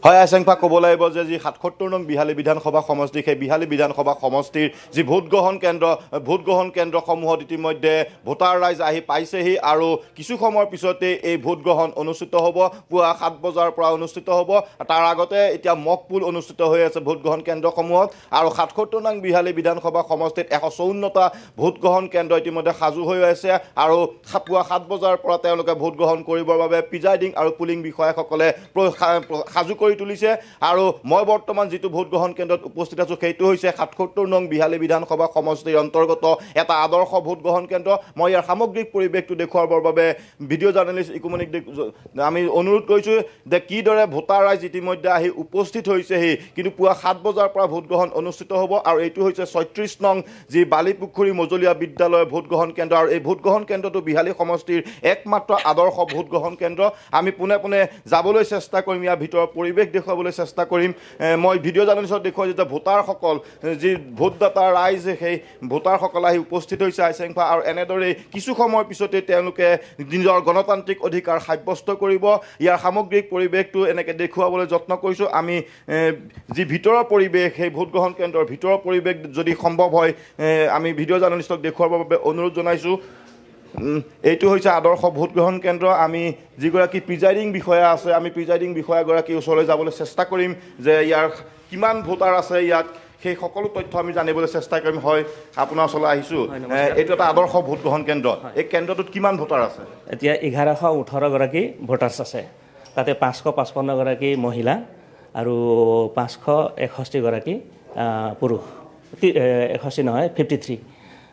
হয় আইচেংফা ক'ব লাগিব যে যি ৭৭ নং বিহালী বিধানসভা সমষ্টি সেই বিহালী বিধানসভা সমষ্টিৰ যি ভোটগ্ৰহণ কেন্দ্ৰসমূহত ইতিমধ্যে ভোটাৰ ৰাইজ আহি পাইছেহি আৰু কিছু সময়ৰ পিছতে এই ভোটগ্ৰহণ অনুষ্ঠিত হ'ব। পুৱা ৭ বজাৰ পৰা অনুষ্ঠিত হ'ব। তাৰ আগতে এতিয়া মক পোল অনুষ্ঠিত হৈ আছে ভোটগ্ৰহণ কেন্দ্ৰসমূহত আৰু ৭৭ নং বিহালী বিধানসভা সমষ্টিত ১৫৪টা ভোটগ্ৰহণ কেন্দ্ৰ ইতিমধ্যে সাজু হৈ আছে আৰু পুৱা ৭ বজাৰ পৰা তেওঁলোকে ভোটগ্ৰহণ কৰিবৰ বাবে প্ৰিজাইডিং আৰু পুলিং বিষয়াসকলে সাজু কৰি তুলিছে আৰু মই বৰ্তমান যিটো ভোটগ্ৰহণ কেন্দ্ৰত উপস্থিত আছোঁ সেইটো হৈছে ৭৭ নং বিহালী বিধানসভা সমষ্টিৰ অন্তৰ্গত এটা আদৰ্শ ভোটগ্ৰহণ কেন্দ্ৰ। মই ইয়াৰ সামগ্ৰিক পৰিৱেশটো দেখুৱাবৰ বাবে ভিডিঅ' জাৰ্নেলিষ্ট ইকুমনিক আমি অনুৰোধ কৰিছোঁ যে কিদৰে ভোটাৰ ৰাইজ ইতিমধ্যে আহি উপস্থিত হৈছেহি, কিন্তু পুৱা ৭ বজাৰ পৰা ভোটগ্ৰহণ অনুষ্ঠিত হ'ব আৰু এইটো হৈছে ৩৬ নং যি বালিপুখুৰী মজলীয়া বিদ্যালয়ৰ ভোটগ্ৰহণ কেন্দ্ৰ আৰু এই ভোটগ্ৰহণ কেন্দ্ৰটো বিহালী সমষ্টিৰ একমাত্ৰ আদৰ্শ ভোটগ্ৰহণ কেন্দ্ৰ। আমি পোনে পোনে যাবলৈ চেষ্টা কৰিম, ইয়াৰ ভিতৰৰ পৰিৱেশ দেখুৱাবলৈ চেষ্টা কৰিম। মই ভিডিঅ' জাৰ্নেলিষ্টত দেখুৱাইছোঁ যে ভোটাৰসকল যি ভোটদাতা ৰাইজ সেই ভোটাৰসকল আহি উপস্থিত হৈছে আইচেংফা আৰু এনেদৰেই কিছু সময়ৰ পিছতে তেওঁলোকে নিজৰ গণতান্ত্ৰিক অধিকাৰ সাব্যস্ত কৰিব। ইয়াৰ সামগ্ৰিক পৰিৱেশটো এনেকৈ দেখুৱাবলৈ যত্ন কৰিছোঁ। আমি যি ভিতৰৰ পৰিৱেশ সেই ভোটগ্ৰহণ কেন্দ্ৰৰ ভিতৰৰ পৰিৱেশ যদি সম্ভৱ হয় আমি ভিডিঅ' জাৰ্নেলিষ্টক দেখুৱাবৰ বাবে অনুৰোধ জনাইছোঁ। এইটো হৈছে আদৰ্শ ভোটগ্ৰহণ কেন্দ্ৰ। আমি যিগৰাকী প্ৰিজাইডিং বিষয়া আছে আমি প্ৰিজাইডিং বিষয়াগৰাকীৰ ওচৰলৈ যাবলৈ চেষ্টা কৰিম যে ইয়াৰ কিমান ভোটাৰ আছে ইয়াত সেই সকলো তথ্য আমি জানিবলৈ চেষ্টা কৰিম। হয়, আপোনাৰ ওচৰলৈ আহিছোঁ। এইটো এটা আদৰ্শ ভোটগ্ৰহণ কেন্দ্ৰ। এই কেন্দ্ৰটোত কিমান ভোটাৰ আছে? এতিয়া ১১18গৰাকী ভোটাৰ্ছ আছে। তাতে ৫৫৫গৰাকী মহিলা আৰু ৫৬১গৰাকী পুৰুষ। ৬১ নহয় 53।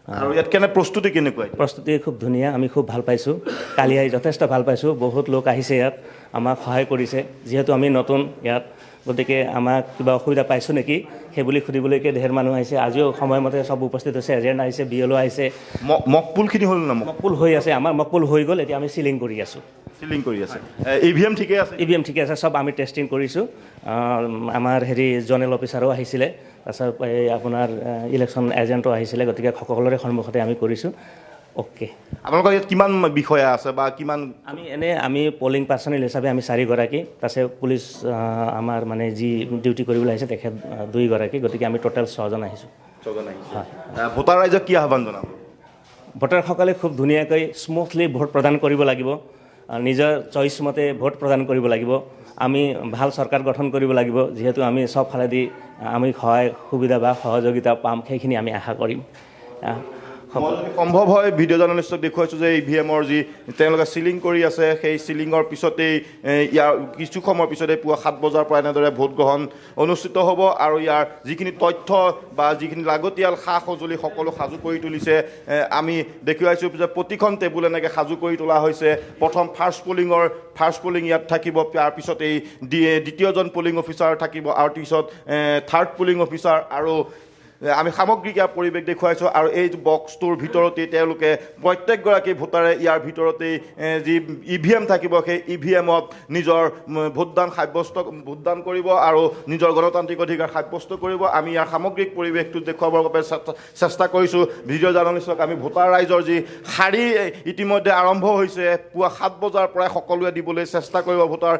আৰু ইয়াত কেনে প্ৰস্তুতি কেনেকুৱা? প্ৰস্তুতি খুব ধুনীয়া, আমি খুব ভাল পাইছোঁ। কালি আহি যথেষ্ট ভাল পাইছোঁ। বহুত লোক আহিছে ইয়াত, আমাক সহায় কৰিছে। যিহেতু আমি নতুন ইয়াত, গতিকে আমাক কিবা অসুবিধা পাইছোঁ নেকি সেইবুলি সুধিবলৈকে ধেৰ মানুহ আহিছে। আজিও সময়মতে চব উপস্থিত হৈছে। এজেণ্ট আহিছে, BLO আহিছে। মকপুলখিনি হ'ল ন? মকপুল হৈ আছে, আমাৰ মকপুল হৈ গ'ল। এতিয়া আমি চিলিং কৰি আছোঁ। চিলিং কৰি আছে। EVM ঠিকে আছে? EVM ঠিকে আছে, চব আমি টেষ্টিং কৰিছোঁ। আমাৰ জ'নেল অফিচাৰো আহিছিলে, তাৰপিছত এই আপোনাৰ ইলেকশ্যন এজেণ্টো আহিছিলে। গতিকে সকলোৰে সন্মুখতে আমি কৰিছোঁ। অ'কে। আপোনালোকৰ ইয়াত কিমান বিষয়া আছে বা কিমান? আমি পলিং পাৰ্চনেল হিচাপে আমি 4গৰাকী, তাৰপিছত পুলিচ আমাৰ মানে যি ডিউটি কৰিবলৈ আহিছে তেখেত 2গৰাকী। গতিকে আমি টোটেল 6জন আহিছোঁ। 6জন আহিছে। ভোটাৰ ৰাইজক কি আহ্বান জনাব? ভোটাৰসকলে খুব ধুনীয়াকৈ স্মুথলি ভোট প্ৰদান কৰিব লাগিব। নিজৰ চইচ মতে ভোট প্ৰদান কৰিব লাগিব। আমি ভাল চৰকাৰ গঠন কৰিব লাগিব। যিহেতু আমি চব ফালেদি আমি সহায় সুবিধা বা সহযোগিতা পাম, সেইখিনি আমি আশা কৰিম। সম্ভৱ হয় ভিডিঅ' জাৰ্নেলিষ্টক দেখুৱাইছোঁ যে EVMৰ যি তেওঁলোকে চিলিং কৰি আছে সেই চিলিঙৰ পিছতেই ইয়াৰ কিছু সময়ৰ পিছতে পুৱা 7 বজাৰ পৰা এনেদৰে ভোটগ্ৰহণ অনুষ্ঠিত হ'ব আৰু ইয়াৰ যিখিনি তথ্য বা যিখিনি লাগতিয়াল সা সঁজুলি সকলো সাজু কৰি তুলিছে। আমি দেখুৱাইছোঁ যে প্ৰতিখন টেবুল এনেকৈ সাজু কৰি তোলা হৈছে। প্ৰথম ফাৰ্ষ্ট পলিং ইয়াত থাকিব, তাৰপিছতেই দ্বিতীয়জন পলিং অফিচাৰ থাকিব আৰু পিছত থাৰ্ড পলিং অফিচাৰ আৰু আমি সামগ্ৰিক ইয়াৰ পৰিৱেশ দেখুৱাইছোঁ। আৰু এই বক্সটোৰ ভিতৰতেই তেওঁলোকে প্ৰত্যেকগৰাকী ভোটাৰে ইয়াৰ ভিতৰতেই যি EVM থাকিব সেই EVMত নিজৰ ভোটদান কৰিব আৰু নিজৰ গণতান্ত্ৰিক অধিকাৰ সাব্যস্ত কৰিব। আমি ইয়াৰ সামগ্ৰিক পৰিৱেশটো দেখুৱাবৰ বাবে চেষ্টা কৰিছোঁ। ভিডিঅ' জাৰ্নেলিষ্টক আমি ভোটাৰ ৰাইজৰ যি শাৰী ইতিমধ্যে আৰম্ভ হৈছে, পুৱা 7 বজাৰ পৰাই সকলোৱে দিবলৈ চেষ্টা কৰিব ভোটাৰ।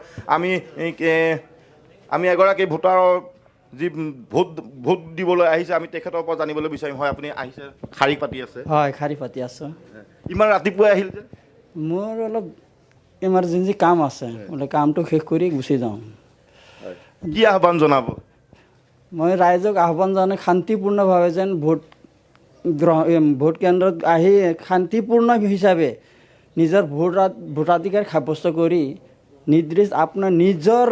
আমি এগৰাকী ভোটাৰৰ যি ভোট দিবলৈ আহিছে আমি তেখেতৰ পৰা জানিবলৈ বিচাৰিম। হয়, আপুনি আহিছে, শাৰী পাতি আছে? হয়, শাৰী পাতি আছোঁ। ইমান ৰাতিপুৱাই আহিল যে? মোৰ অলপ ইমাৰ্জেঞ্চি কাম আছে, বোলে কামটো শেষ কৰি গুচি যাওঁ। কি আহ্বান জনাব? মই ৰাইজক আহ্বান জনাই শান্তিপূৰ্ণভাৱে যেন ভোট কেন্দ্ৰত আহি শান্তিপূৰ্ণ হিচাপে নিজৰ ভোটাধিকাৰ সাব্যস্ত কৰি আপোনাৰ নিজৰ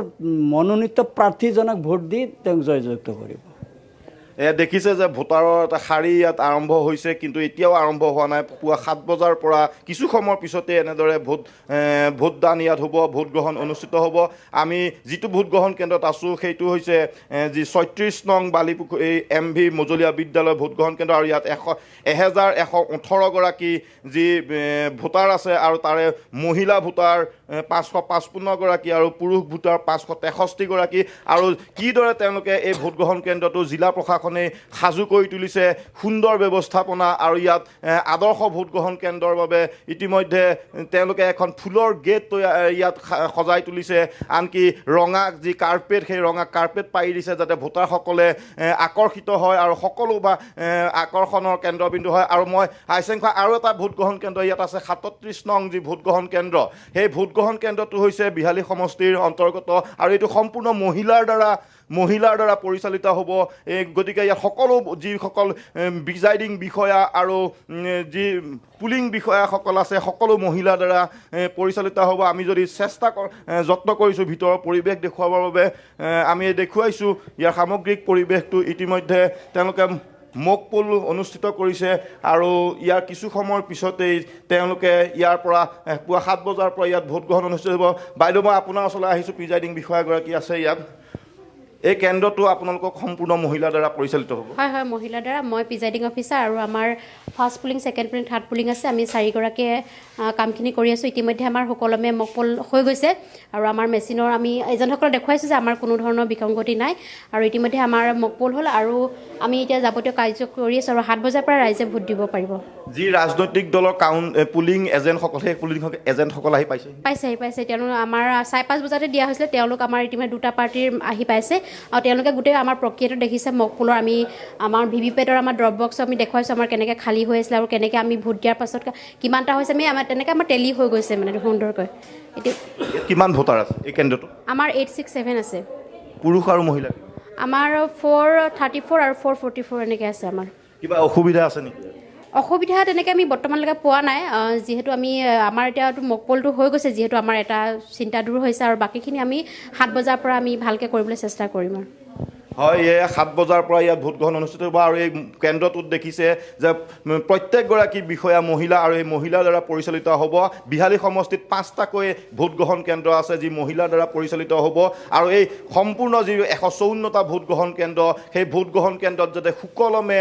মনোনীত প্ৰাৰ্থীজনক ভোট দি তেওঁক জয়যুক্ত কৰিব। দেখিছে যে ভোটাৰৰ এটা শাৰী ইয়াত আৰম্ভ হৈছে, কিন্তু এতিয়াও আৰম্ভ হোৱা নাই। পুৱা 7 বজাৰ পৰা কিছু সময়ৰ পিছতে এনেদৰে ভোটদান ইয়াত হ'ব, ভোটগ্ৰহণ অনুষ্ঠিত হ'ব। আমি যিটো ভোটগ্ৰহণ কেন্দ্ৰত আছোঁ সেইটো হৈছে যি ৩৬ নং বালিপুখুৰী MV মজলীয়া বিদ্যালয় ভোটগ্ৰহণ কেন্দ্ৰ আৰু ইয়াত 1118গৰাকী যি ভোটাৰ আছে আৰু তাৰে মহিলা ভোটাৰ 555গৰাকী আৰু পুৰুষ ভোটাৰ 563গৰাকী আৰু কিদৰে তেওঁলোকে এই ভোটগ্ৰহণ কেন্দ্ৰটো জিলা প্ৰশাসনে সাজু কৰি তুলিছে সুন্দৰ ব্যৱস্থাপনা আৰু ইয়াত আদৰ্শ ভোটগ্ৰহণ কেন্দ্ৰৰ বাবে ইতিমধ্যে তেওঁলোকে এখন ফুলৰ গেট ইয়াত সজাই তুলিছে আনকি ৰঙা যি কাৰ্পেট সেই ৰঙা কাৰ্পেট পাৰি দিছে যাতে ভোটাৰসকলে আকৰ্ষিত হয় আৰু সকলো বা আকৰ্ষণৰ কেন্দ্ৰবিন্দু হয় আৰু মই আইচেংখোৱা আৰু এটা ভোটগ্ৰহণ কেন্দ্ৰ ইয়াত আছে 37 নং যি ভোটগ্ৰহণ কেন্দ্ৰ সেই ভোটগ্ৰহণ কেন্দ্ৰটো হৈছে বিহালী সমষ্টিৰ অন্তৰ্গত আৰু এইটো সম্পূৰ্ণ মহিলাৰ দ্বাৰা পৰিচালিত হ'ব গতিকে ইয়াত সকলো যিসকল প্ৰিজাইডিং বিষয়া আৰু যি পুলিং বিষয়াসকল আছে সকলো মহিলাৰ দ্বাৰা পৰিচালিত হ'ব আমি যদি যত্ন কৰিছোঁ ভিতৰৰ পৰিৱেশ দেখুৱাবৰ বাবে আমি দেখুৱাইছোঁ ইয়াৰ সামগ্ৰিক পৰিৱেশটো ইতিমধ্যে তেওঁলোকে মক পোল অনুষ্ঠিত কৰিছে আৰু ইয়াৰ কিছু সময়ৰ পিছতেই তেওঁলোকে ইয়াৰ পৰা পুৱা 7 বজাৰ পৰা ইয়াত ভোটগ্ৰহণ অনুষ্ঠিত হ'ব বাইদেউ মই আপোনাৰ ওচৰলৈ আহিছোঁ প্ৰিজাইডিং বিষয়াগৰাকী আছে ইয়াত এই কেন্দ্ৰটো আপোনালোকক সম্পূৰ্ণ মহিলাৰ দ্বাৰা পৰিচালিত হ'ব হয় হয় মহিলাৰ দ্বাৰা মই প্ৰিজাইডিং অফিচাৰ আৰু আমাৰ first polling second polling third polling আছে আমি 4গৰাকীয়ে কামখিনি কৰি আছোঁ ইতিমধ্যে আমাৰ সুকলমে মক পোল হৈ গৈছে আৰু আমাৰ মেচিনৰ আমি এজেণ্টসকলক দেখুৱাইছোঁ যে আমাৰ কোনো ধৰণৰ বিসংগতি নাই আৰু ইতিমধ্যে আমাৰ মক পোল হ'ল আৰু আমি এতিয়া যাৱতীয় কাৰ্য কৰি আছোঁ আৰু 7 বজাৰ পৰা ৰাইজে ভোট দিব পাৰিব যি ৰাজনৈতিক দলৰ পুলিং এজেণ্টসকল সেই পুলিং এজেণ্টসকল আহি পাইছে তেওঁলোক আমাৰ 4-5 বজাতে দিয়া হৈছিলে তেওঁলোক আমাৰ ইতিমধ্যে দুটা পাৰ্টিৰ আহি পাইছে আৰু তেওঁলোকে গোটেই আমাৰ প্ৰক্ৰিয়াটো দেখিছে মক পোলৰ আমি আমাৰ ভিভিপেটৰ আমাৰ ড্ৰপ বক্স আমি দেখুৱাইছোঁ আমাৰ কেনেকৈ খালী হৈ আছিলে আৰু কেনেকৈ আমি ভোট দিয়াৰ পাছত কিমানটা হৈছে আমাৰ তেনেকৈ আমাৰ টেলি হৈ গৈছে মানে সুন্দৰকৈ এতিয়া কিমান ভোটাৰ আছে এই কেন্দ্ৰটো আমাৰ 867 আছে পুৰুষ আৰু মহিলা আমাৰ 434 আৰু 444 এনেকৈ আছে আমাৰ কিবা অসুবিধা আছে নেকি অসুবিধা তেনেকৈ আমি বৰ্তমানলৈকে পোৱা নাই যিহেতু আমি আমাৰ এতিয়াতো মক পোলটো হৈ গৈছে যিহেতু আমাৰ এটা চিন্তা দূৰ হৈছে আৰু বাকীখিনি আমি 7 বজাৰ পৰা আমি ভালকৈ কৰিবলৈ চেষ্টা কৰিম আৰু হয় এই 7 বজাৰ পৰা ইয়াত ভোটগ্ৰহণ অনুষ্ঠিত হ'ব আৰু এই কেন্দ্ৰটোত দেখিছে যে প্ৰত্যেকগৰাকী বিষয়া মহিলা আৰু এই মহিলাৰ দ্বাৰা পৰিচালিত হ'ব বিহালী সমষ্টিত 5টাকৈ ভোটগ্ৰহণ কেন্দ্ৰ আছে যি মহিলাৰ দ্বাৰা পৰিচালিত হ'ব আৰু এই সম্পূৰ্ণ যি 154টা ভোটগ্ৰহণ কেন্দ্ৰ সেই ভোটগ্ৰহণ কেন্দ্ৰত যাতে সুকলমে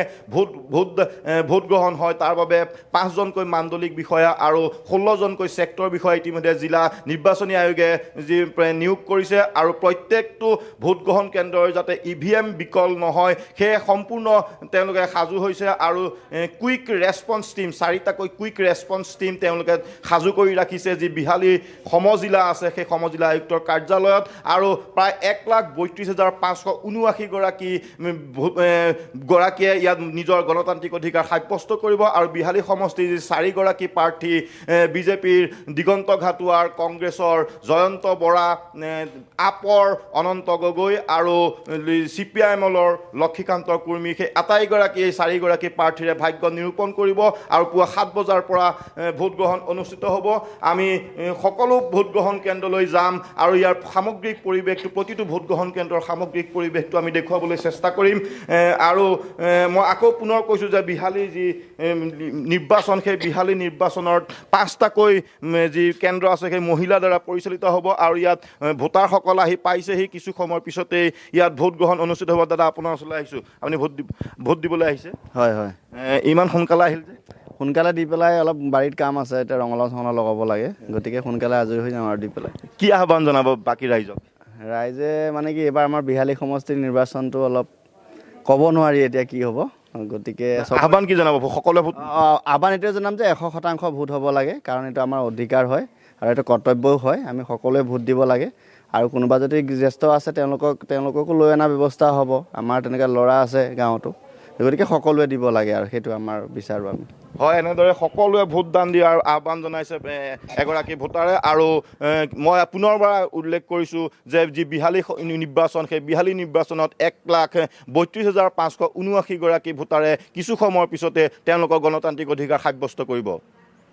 ভোটগ্ৰহণ হয় তাৰ বাবে 5জনকৈ মাণ্ডলিক বিষয়া আৰু 16জনকৈ ছেক্টৰ বিষয়া ইতিমধ্যে জিলা নিৰ্বাচনী আয়োগে যি নিয়োগ কৰিছে আৰু প্ৰত্যেকটো ভোটগ্ৰহণ কেন্দ্ৰৰ যাতে ইভিএম বিকল নহয় সেই সম্পূৰ্ণ তেওঁলোকে সাজু হৈছে আৰু কুইক ৰেছপন্স টিম 4টাকৈ কুইক ৰেছপন্স টিম তেওঁলোকে সাজু কৰি ৰাখিছে যি বিহালী সমজিলা আছে সেই সমজিলা আয়ুক্তৰ কাৰ্যালয়ত আৰু প্ৰায় 1,32,579গৰাকীয়ে ইয়াত নিজৰ গণতান্ত্ৰিক অধিকাৰ সাব্যস্ত কৰিব আৰু বিহালী সমষ্টিৰ যি 4গৰাকী প্ৰাৰ্থী বিজেপিৰ দিগন্ত ঘাটোৱাৰ কংগ্ৰেছৰ জয়ন্ত বৰা আপৰ অনন্ত গগৈ আৰু CPIMৰ লক্ষীকান্ত কুৰ্মী সেই আটাইগৰাকী এই 4গৰাকী প্ৰাৰ্থীৰে ভাগ্য নিৰূপণ কৰিব আৰু পুৱা 7 বজাৰ পৰা ভোটগ্ৰহণ অনুষ্ঠিত হ'ব আমি সকলো ভোটগ্ৰহণ কেন্দ্ৰলৈ যাম আৰু ইয়াৰ সামগ্ৰিক পৰিৱেশটো প্ৰতিটো ভোটগ্ৰহণ কেন্দ্ৰৰ সামগ্ৰিক পৰিৱেশটো আমি দেখুৱাবলৈ চেষ্টা কৰিম আৰু মই আকৌ পুনৰ কৈছোঁ যে বিহালী যি নিৰ্বাচন সেই বিহালী নিৰ্বাচনত 5টাকৈ যি কেন্দ্ৰ আছে সেই মহিলাৰ দ্বাৰা পৰিচালিত হ'ব আৰু ইয়াত ভোটাৰসকল আহি পাইছেহি কিছু সময়ৰ পিছতেই ইয়াত ভোটগ্ৰহণ অনুষ্ঠিত হ'ব দাদা আপোনাৰ ওচৰলৈ আহিছোঁ আপুনি ভোট দিবলৈ আহিছে হয় হয় ইমান সোনকালে আহিল যে সোনকালে দি পেলাই অলপ বাৰীত কাম আছে এতিয়া ৰঙালাও চঙলাও লগাব লাগে গতিকে সোনকালে আজৰি হৈ যাম আৰু দি পেলাই কি আহ্বান জনাব বাকী ৰাইজক ৰাইজে মানে কি এইবাৰ আমাৰ বিহালী সমষ্টিৰ নিৰ্বাচনটো অলপ ক'ব নোৱাৰি এতিয়া কি হ'ব গতিকে আহ্বান কি জনাব সকলোৱে ভোট আহ্বান এইটোৱে জনাম যে 100% ভোট হ'ব লাগে কাৰণ এইটো আমাৰ অধিকাৰ হয় আৰু এইটো কৰ্তব্যও হয় আমি সকলোৱে ভোট দিব লাগে আৰু কোনোবা যদি জ্যেষ্ঠ আছে তেওঁলোককো লৈ অনা ব্যৱস্থা হ'ব আমাৰ তেনেকৈ ল'ৰা আছে গাঁৱতো গতিকে সকলোৱে দিব লাগে আৰু সেইটো আমাৰ বিচাৰোঁ আমি হয় এনেদৰে সকলোৱে ভোটদান দিয়াৰ আহ্বান জনাইছে এগৰাকী ভোটাৰে আৰু মই পুনৰবাৰ উল্লেখ কৰিছোঁ যে যি বিহালী নিৰ্বাচন সেই বিহালী নিৰ্বাচনত 1,32,579গৰাকী ভোটাৰে কিছু সময়ৰ পিছতে তেওঁলোকৰ গণতান্ত্ৰিক অধিকাৰ সাব্যস্ত কৰিব